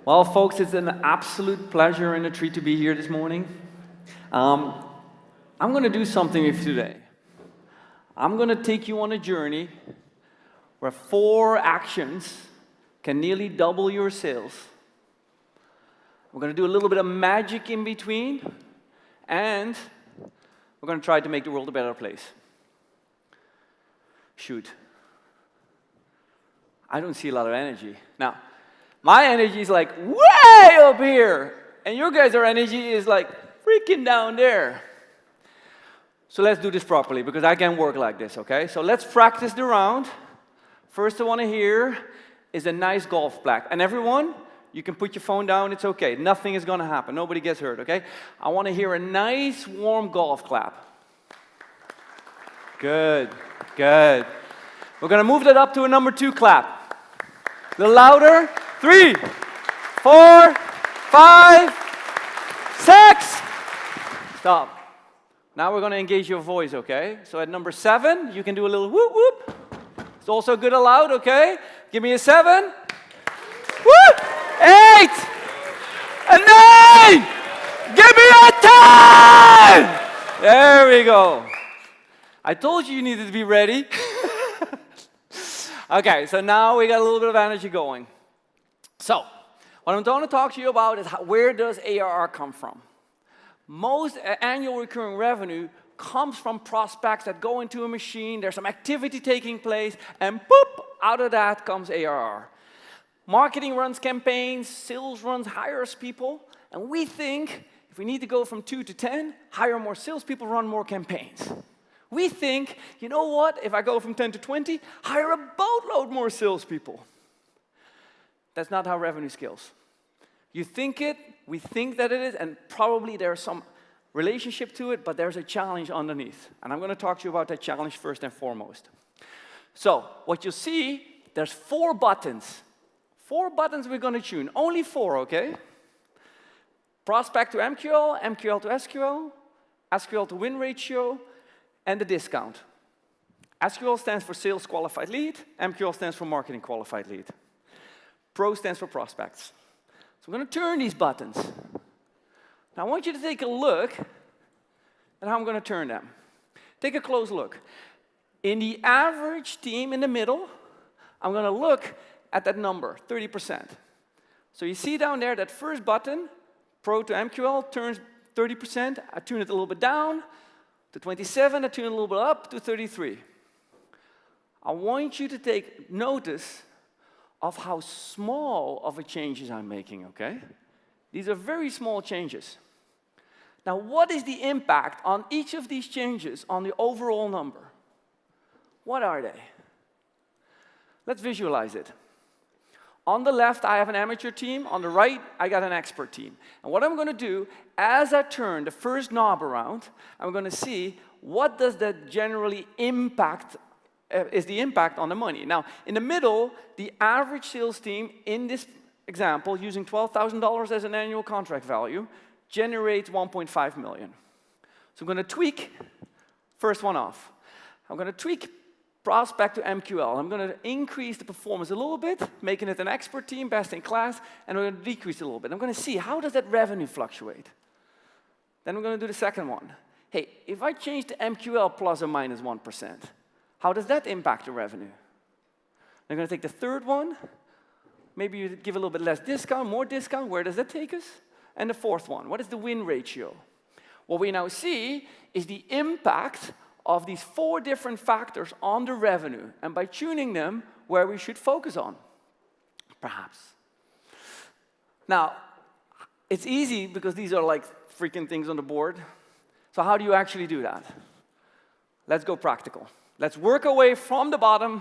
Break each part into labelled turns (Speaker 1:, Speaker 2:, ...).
Speaker 1: Well, folks, it's an absolute pleasure and a treat to be here this morning. I'm going to do something with you today. I'm going to take you on a journey where 4 actions can nearly double your sales. We're going to do a little bit of magic in between, and we're going to try to make the world a better place. Shoot. I don't see a lot of energy. Now, my energy is like way up here, and your guys' energy is like freaking down there. So let's do this properly, because I can work like this, okay? So let's practice the round. First I want to hear is a nice golf clap. And everyone, you can put your phone down, it's okay. Nothing is going to happen. Nobody gets hurt, okay? I want to hear a nice, warm golf clap. Good, good. We're going to move that up to a number 2 clap. A little louder. 3, 4, 5, 6. Stop. Now we're going to engage your voice, okay? So at number 7, you can do a little whoop whoop. It's also good aloud, okay? Give me a 7. Whoop! 8. A 9. Give me a 10. There we go. I told you needed to be ready. Okay, so now we got a little bit of energy going. So, what I'm going to talk to you about is where does ARR come from? Most annual recurring revenue comes from prospects that go into a machine, there's some activity taking place, and boop, out of that comes ARR. Marketing runs campaigns, sales runs, hires people, and we think if we need to go from 2 to 10, hire more salespeople, run more campaigns. We think, you know what, if I go from 10 to 20, hire a boatload more salespeople. That's not how revenue scales. You think it, we think that it is, and probably there's some relationship to it, but there's a challenge underneath. And I'm going to talk to you about that challenge first and foremost. So, what you see, there's 4 buttons. 4 buttons we're going to tune. Only 4, okay? Prospect to MQL, MQL to SQL, SQL to win ratio, and the discount. SQL stands for sales qualified lead, MQL stands for marketing qualified lead. Pro stands for prospects. So I'm going to turn these buttons. Now I want you to take a look at how I'm going to turn them. Take a close look. In the average team in the middle, I'm going to look at that number, 30%. So you see down there that first button, Pro to MQL, turns 30%. I tune it a little bit down to 27, I tune it a little bit up to 33. I want you to take notice of how small of a changes I'm making, okay? These are very small changes. Now, what is the impact on each of these changes on the overall number? What are they? Let's visualize it. On the left, I have an amateur team. On the right, I got an expert team. And what I'm going to do, as I turn the first knob around, I'm going to see what does that generally impact, is the impact on the money. Now, in the middle, the average sales team in this example, using $12,000 as an annual contract value, generates 1.5 million. So I'm going to tweak first one off. I'm going to tweak prospect to MQL. I'm going to increase the performance a little bit, making it an expert team, best in class, and we're going to decrease it a little bit. I'm going to see how does that revenue fluctuate. Then we're going to do the second one. Hey, if I change the MQL plus or minus 1%, how does that impact the revenue? I'm going to take the third one. Maybe you give a little bit less discount, more discount. Where does that take us? And the fourth one, what is the win ratio? What we now see is the impact of these 4 different factors on the revenue, and by tuning them, where we should focus on, perhaps. Now, it's easy because these are like freaking things on the board. So how do you actually do that? Let's go practical. Let's work our way from the bottom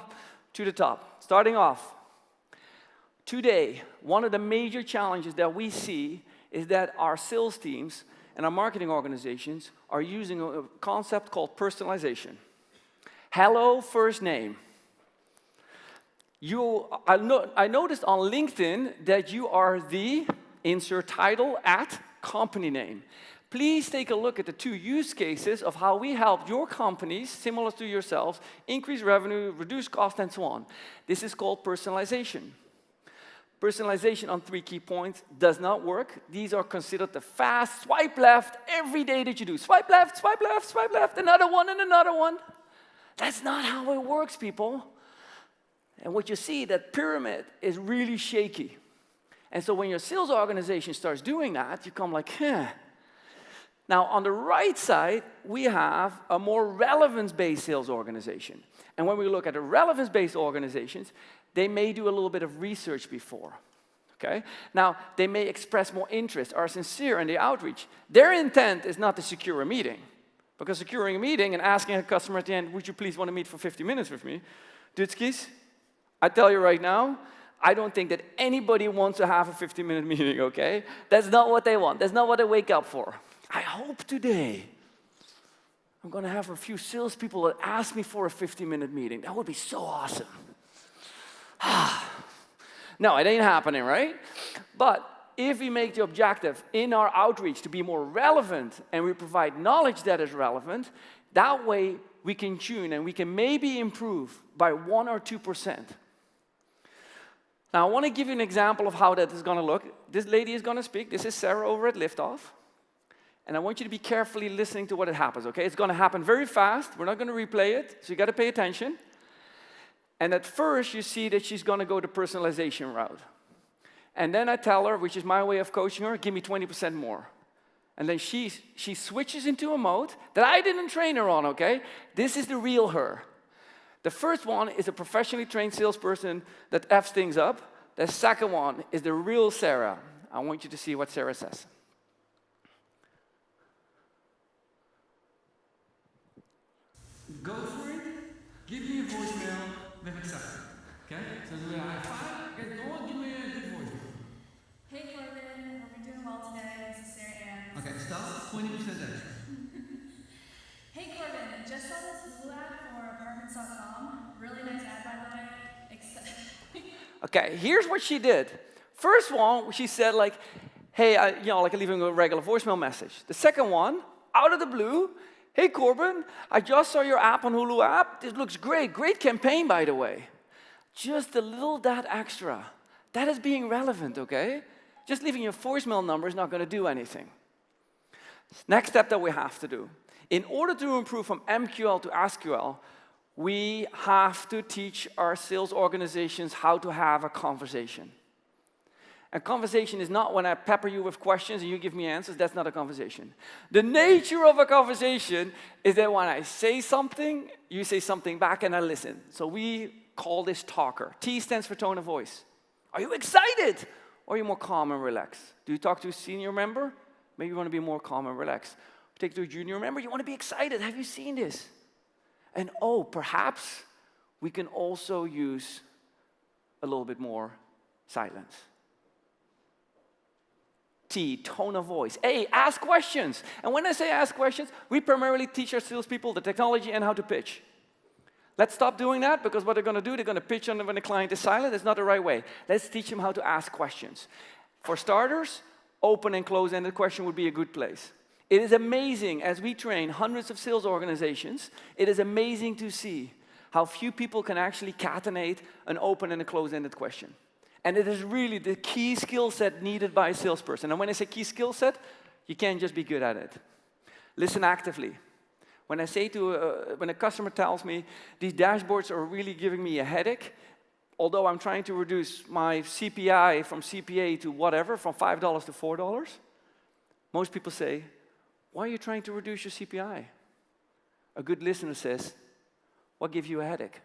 Speaker 1: to the top. Starting off, today, one of the major challenges that we see is that our sales teams and our marketing organizations are using a concept called personalization. Hello, first name. I noticed on LinkedIn that you are the insert title at company name. Please take a look at the 2 use cases of how we help your companies, similar to yourselves, increase revenue, reduce cost, and so on. This is called personalization. Personalization on 3 key points does not work. These are considered the fast swipe left every day that you do. Swipe left, swipe left, swipe left, another one and another one. That's not how it works, people. And what you see, that pyramid is really shaky. And so when your sales organization starts doing that, you come like, huh. Now, on the right side, we have a more relevance-based sales organization. And when we look at the relevance-based organizations, they may do a little bit of research before. Okay? Now, they may express more interest, are sincere in the outreach. Their intent is not to secure a meeting. Because securing a meeting and asking a customer at the end, would you please want to meet for 50 minutes with me? Dutskis, I tell you right now, I don't think that anybody wants to have a 50-minute meeting, okay? That's not what they want. That's not what they wake up for. I hope today I'm going to have a few salespeople that ask me for a 50-minute meeting. That would be so awesome. No, it ain't happening, right? But if we make the objective in our outreach to be more relevant and we provide knowledge that is relevant, that way we can tune and we can maybe improve by 1 or 2%. Now, I want to give you an example of how that is going to look. This lady is going to speak. This is Sarah over at Liftoff. And I want you to be carefully listening to what happens, okay? It's going to happen very fast. We're not going to replay it, so you got to pay attention. And at first, you see that she's going to go the personalization route. And then I tell her, which is my way of coaching her, give me 20% more. And then she switches into a mode that I didn't train her on, okay? This is the real her. The first one is a professionally trained salesperson that F's things up. The second one is the real Sarah. I want you to see what Sarah says.
Speaker 2: Go for it. Give me a voicemail with acceptance. Okay? So do a high five. Get going. Give me a good voicemail.
Speaker 3: Hey Corbin, hope you're doing well today. This is Sarah Ann.
Speaker 2: Okay, stop. 20% extra.
Speaker 3: Hey Corbin, just saw this Hulu ad for apartments.com. Really nice ad, by the way.
Speaker 1: Okay, here's what she did. First one, she said like, hey, like leaving a regular voicemail message. The second one, out of the blue, hey Corbin, I just saw your app on Hulu app. This looks great. Great campaign, by the way. Just a little that extra. That is being relevant, okay? Just leaving your voicemail number is not going to do anything. Next step that we have to do. In order to improve from MQL to SQL, we have to teach our sales organizations how to have a conversation. A conversation is not when I pepper you with questions and you give me answers. That's not a conversation. The nature of a conversation is that when I say something, you say something back and I listen. So we call this talker. T stands for tone of voice. Are you excited? Or are you more calm and relaxed? Do you talk to a senior member? Maybe you want to be more calm and relaxed. Take to a junior member, you want to be excited. Have you seen this? And oh, perhaps we can also use a little bit more silence. T, tone of voice. A, ask questions. And when I say ask questions, we primarily teach our salespeople the technology and how to pitch. Let's stop doing that, because what they're going to do, they're going to pitch on when the client is silent. That's not the right way. Let's teach them how to ask questions. For starters, open and close-ended question would be a good place. It is amazing, as we train hundreds of sales organizations, it is amazing to see how few people can actually catenate an open and a close-ended question. And it is really the key skill set needed by a salesperson. And when I say key skill set, you can't just be good at it. Listen actively. When I say when a customer tells me, these dashboards are really giving me a headache, although I'm trying to reduce my CPI from CPA to whatever, from $5 to $4, most people say, why are you trying to reduce your CPI? A good listener says, what gives you a headache?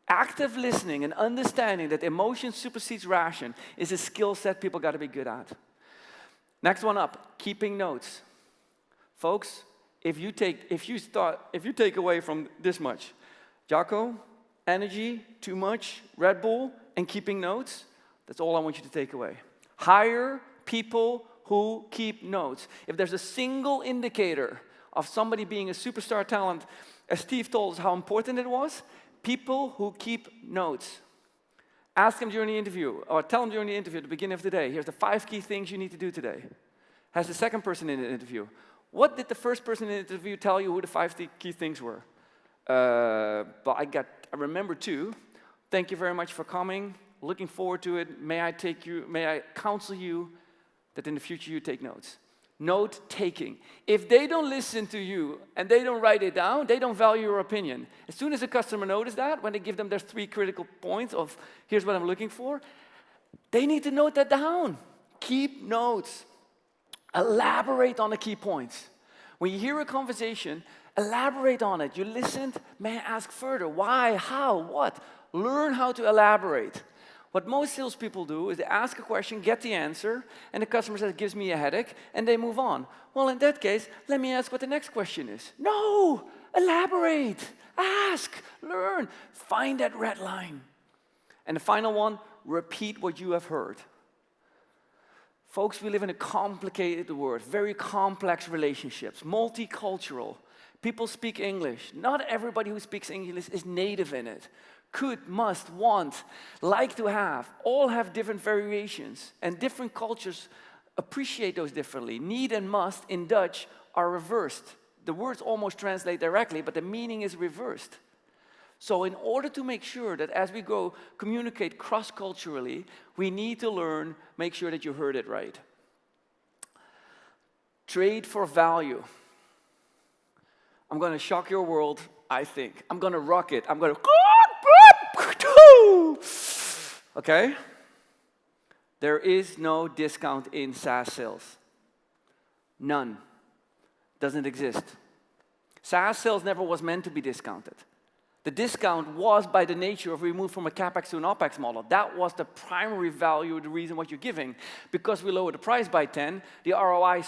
Speaker 1: Active listening and understanding that emotion supersedes ration is a skill set people got to be good at. Next one up, keeping notes. Folks, if you take away from this much, Jacco, energy, too much, Red Bull, and keeping notes, that's all I want you to take away. Hire people who keep notes. If there's a single indicator of somebody being a superstar talent, as Steve told us how important it was, people who keep notes. Ask them during the interview, or tell them during the interview at the beginning of the day, here's the 5 key things you need to do today. Has the second person in the interview. What did the first person in the interview tell you who the 5 key things were? But I remember 2. Thank you very much for coming. looking forward to it. May I counsel you that in the future you take notes. Note taking. If they don't listen to you and they don't write it down, they don't value your opinion. As soon as a customer notices that, when they give them their 3 critical points of here's what I'm looking for, they need to note that down. Keep notes. Elaborate on the key points. When you hear a conversation, elaborate on it. You listened, may I ask further? Why? How? What? Learn how to elaborate. What most salespeople do is they ask a question, get the answer, and the customer says, it gives me a headache, and they move on. Well, in that case, let me ask what the next question is. No! Elaborate. Ask. Learn. Find that red line. And the final one, repeat what you have heard. Folks, we live in a complicated world, very complex relationships, multicultural. People speak English. Not everybody who speaks English is native in it. Could, must, want, like to have, all have different variations, and different cultures appreciate those differently. Need and must in Dutch are reversed. The words almost translate directly, but the meaning is reversed. So in order to make sure that as we go communicate cross-culturally, we need to learn, make sure that you heard it right. Trade for value. I'm going to shock your world, I think. I'm going to rock it. I'm going to... Okay? There is no discount in SaaS sales. None. Doesn't exist. SaaS sales never was meant to be discounted. The discount was by the nature of we moved from a CapEx to an OpEx model. That was the primary value, the reason what you're giving. Because we lowered the price by 10, the ROI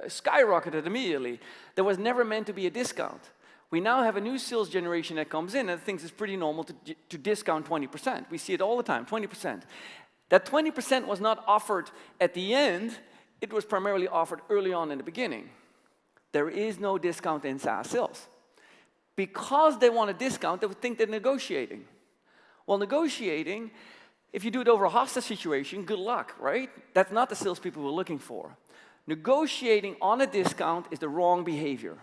Speaker 1: skyrocketed immediately. There was never meant to be a discount. We now have a new sales generation that comes in and thinks it's pretty normal to discount 20%. We see it all the time, 20%. That 20% was not offered at the end, it was primarily offered early on in the beginning. There is no discount in SaaS sales. Because they want a discount, they would think they're negotiating. Well, negotiating, if you do it over a hostage situation, good luck, right? That's not the salespeople we're looking for. Negotiating on a discount is the wrong behavior.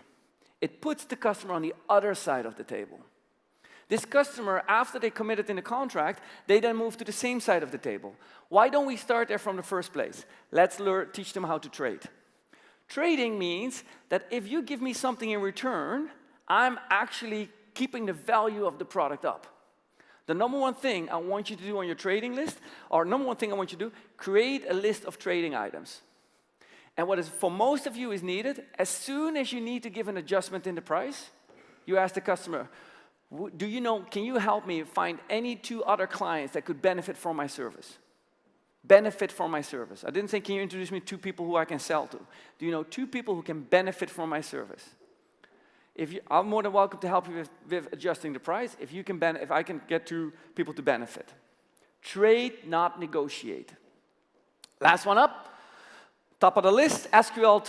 Speaker 1: It puts the customer on the other side of the table. This customer, after they committed in the contract, they then move to the same side of the table. Why don't we start there from the first place? Let's teach them how to trade. Trading means that if you give me something in return, I'm actually keeping the value of the product up. The number one thing I want you to do on your trading list, or number one thing I want you to do, create a list of trading items. And what is for most of you is needed, as soon as you need to give an adjustment in the price, you ask the customer, do you know, can you help me find any 2 other clients that could benefit from my service? Benefit from my service. I didn't say, can you introduce me 2 people who I can sell to? Do you know 2 people who can benefit from my service? I'm more than welcome to help you with adjusting the price if I can get 2 people to benefit. Trade, not negotiate. Last one up. Top of the list, SQL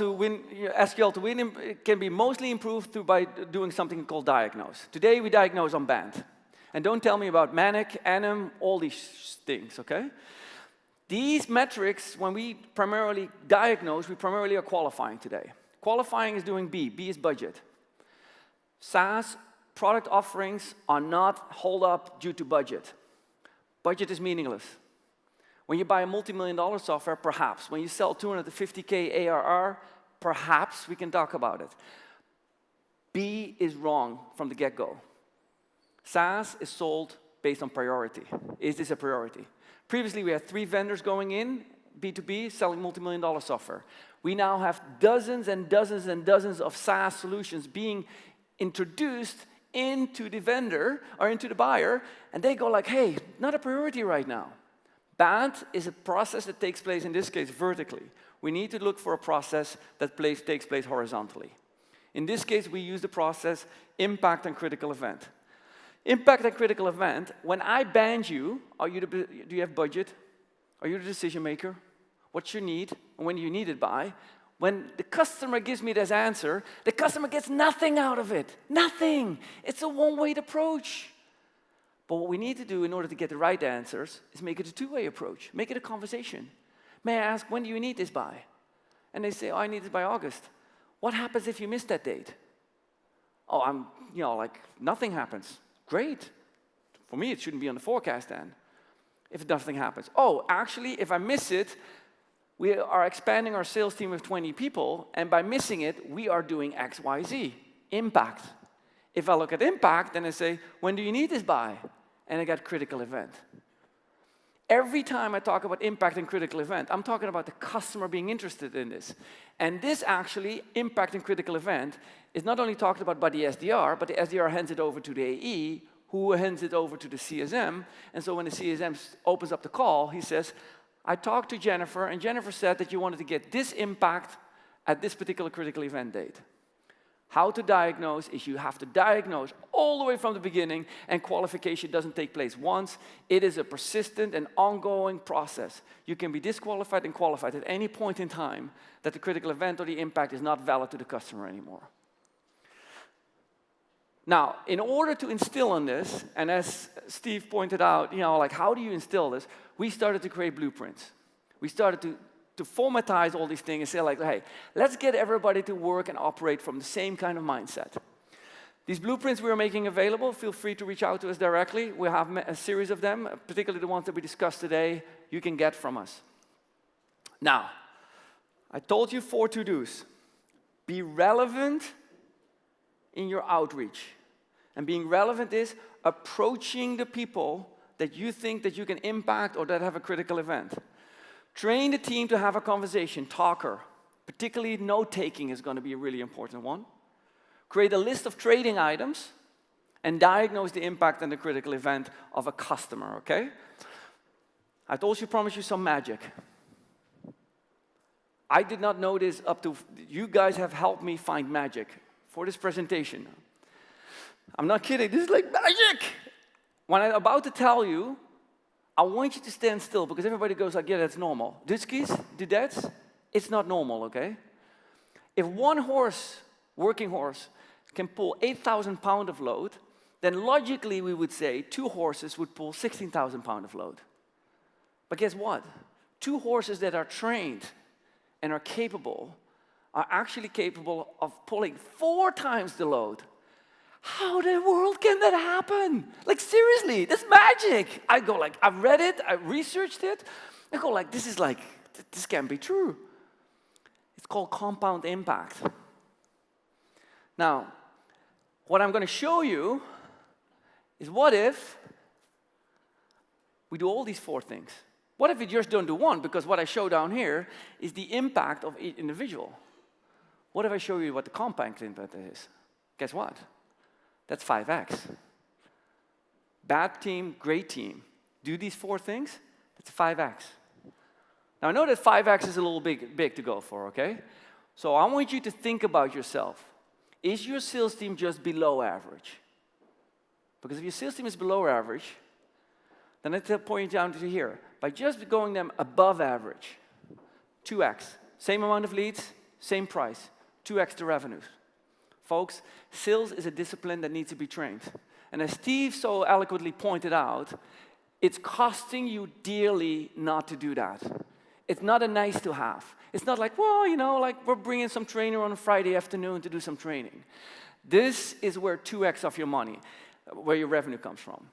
Speaker 1: to win can be mostly improved by doing something called diagnose. Today we diagnose on band. And don't tell me about manic, anim, all these things, okay? These metrics, when we primarily diagnose, we primarily are qualifying today. Qualifying is doing B. B is budget. SaaS product offerings are not hold up due to budget. Budget is meaningless. When you buy a multi-million-dollar software, perhaps. When you sell 250K ARR, perhaps we can talk about it. B is wrong from the get-go. SaaS is sold based on priority. Is this a priority? Previously, we had 3 vendors going in, B2B, selling multi-million-dollar software. We now have dozens and dozens and dozens of SaaS solutions being introduced into the vendor or into the buyer, and they go like, hey, not a priority right now. Band is a process that takes place, in this case, vertically. We need to look for a process that takes place horizontally. In this case, we use the process impact and critical event. Impact and critical event, when I band you, do you have budget? Are you the decision maker? What's your need? And when do you need it by? When the customer gives me this answer, the customer gets nothing out of it. Nothing. It's a one-way approach. But what we need to do in order to get the right answers is make it a 2-way approach. Make it a conversation. May I ask, when do you need this by? And they say, oh, I need it by August. What happens if you miss that date? Oh, nothing happens. Great. For me, it shouldn't be on the forecast then. if nothing happens. Oh, actually, if I miss it, we are expanding our sales team with 20 people, and by missing it, we are doing X, Y, Z, impact. If I look at impact, then I say, when do you need this by? And I got critical event. Every time I talk about impact and critical event, I'm talking about the customer being interested in this. And this actually, impact and critical event, is not only talked about by the SDR, but the SDR hands it over to the AE, who hands it over to the CSM. And so when the CSM opens up the call, he says, I talked to Jennifer, and Jennifer said that you wanted to get this impact at this particular critical event date. How to diagnose is you have to diagnose all the way from the beginning, and qualification doesn't take place once. It is a persistent and ongoing process. You can be disqualified and qualified at any point in time that the critical event or the impact is not valid to the customer anymore. Now, in order to instill on this, and as Steve pointed out, like how do you instill this? We started to create blueprints. We started to formatize all these things and say like, hey, let's get everybody to work and operate from the same kind of mindset. These blueprints we are making available, feel free to reach out to us directly. We have a series of them, particularly the ones that we discussed today, you can get from us. Now, I told you 4 to-dos. Be relevant in your outreach. And being relevant is approaching the people that you think that you can impact or that have a critical event. Train the team to have a conversation, talker. Particularly note-taking is going to be a really important one. Create a list of trading items and diagnose the impact and the critical event of a customer, okay? I told you, promise you some magic. I did not know this up to, you guys have helped me find magic for this presentation. I'm not kidding, this is like magic! When I'm about to tell you, I want you to stand still, because everybody goes like, yeah, that's normal. Dutskies, dudettes, it's not normal, okay? If one horse, working horse, can pull 8,000 pounds of load, then logically we would say 2 horses would pull 16,000 pounds of load. But guess what? 2 horses that are trained and are capable are actually capable of pulling 4 times the load. How in the world can that happen? Like seriously, that's magic. I go like, I've read it, I researched it. I go like, this can't be true. It's called compound impact. Now, what I'm going to show you is what if we do all these 4 things? What if we just don't do one? Because what I show down here is the impact of each individual. What if I show you what the compound impact is? Guess what? That's 5x. Bad team, great team. Do these 4 things, that's 5x. Now I know that 5x is a little big to go for, okay? So I want you to think about yourself. Is your sales team just below average? Because if your sales team is below average, then I point you down to here. By just going them above average, 2x. Same amount of leads, same price, 2x the revenues. Folks, sales is a discipline that needs to be trained. And as Steve so eloquently pointed out, it's costing you dearly not to do that. It's not a nice to have. It's not like, well, like we're bringing some trainer on a Friday afternoon to do some training. This is where 2x of your money, where your revenue comes from.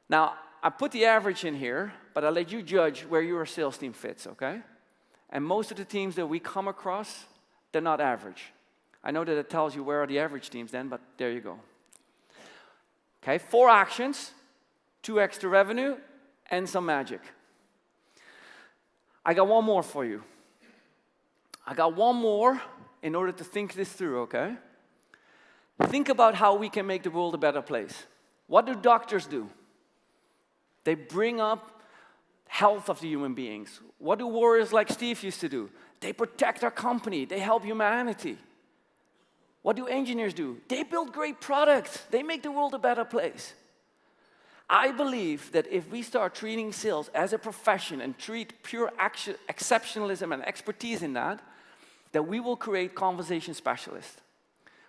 Speaker 1: Now, I put the average in here, but I'll let you judge where your sales team fits, okay? And most of the teams that we come across, they're not average. I know that it tells you where are the average teams then, but there you go. Okay, 4 actions, 2x the revenue, and some magic. I got one more for you. I got one more in order to think this through, okay? Think about how we can make the world a better place. What do doctors do? They bring up health of the human beings. What do warriors like Steve used to do? They protect our company. They help humanity. What do engineers do? They build great products. They make the world a better place. I believe that if we start treating sales as a profession and treat pure exceptionalism and expertise in that, that we will create conversation specialists.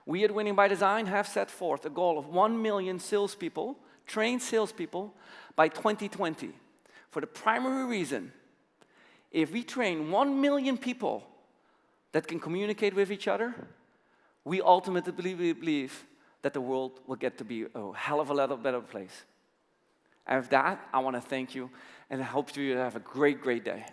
Speaker 1: We at Winning by Design have set forth a goal of 1 million salespeople, trained salespeople, by 2020. For the primary reason, if we train 1 million people that can communicate with each other, we ultimately believe that the world will get to be a hell of a lot better place. And with that, I want to thank you, and I hope you have a great, great day.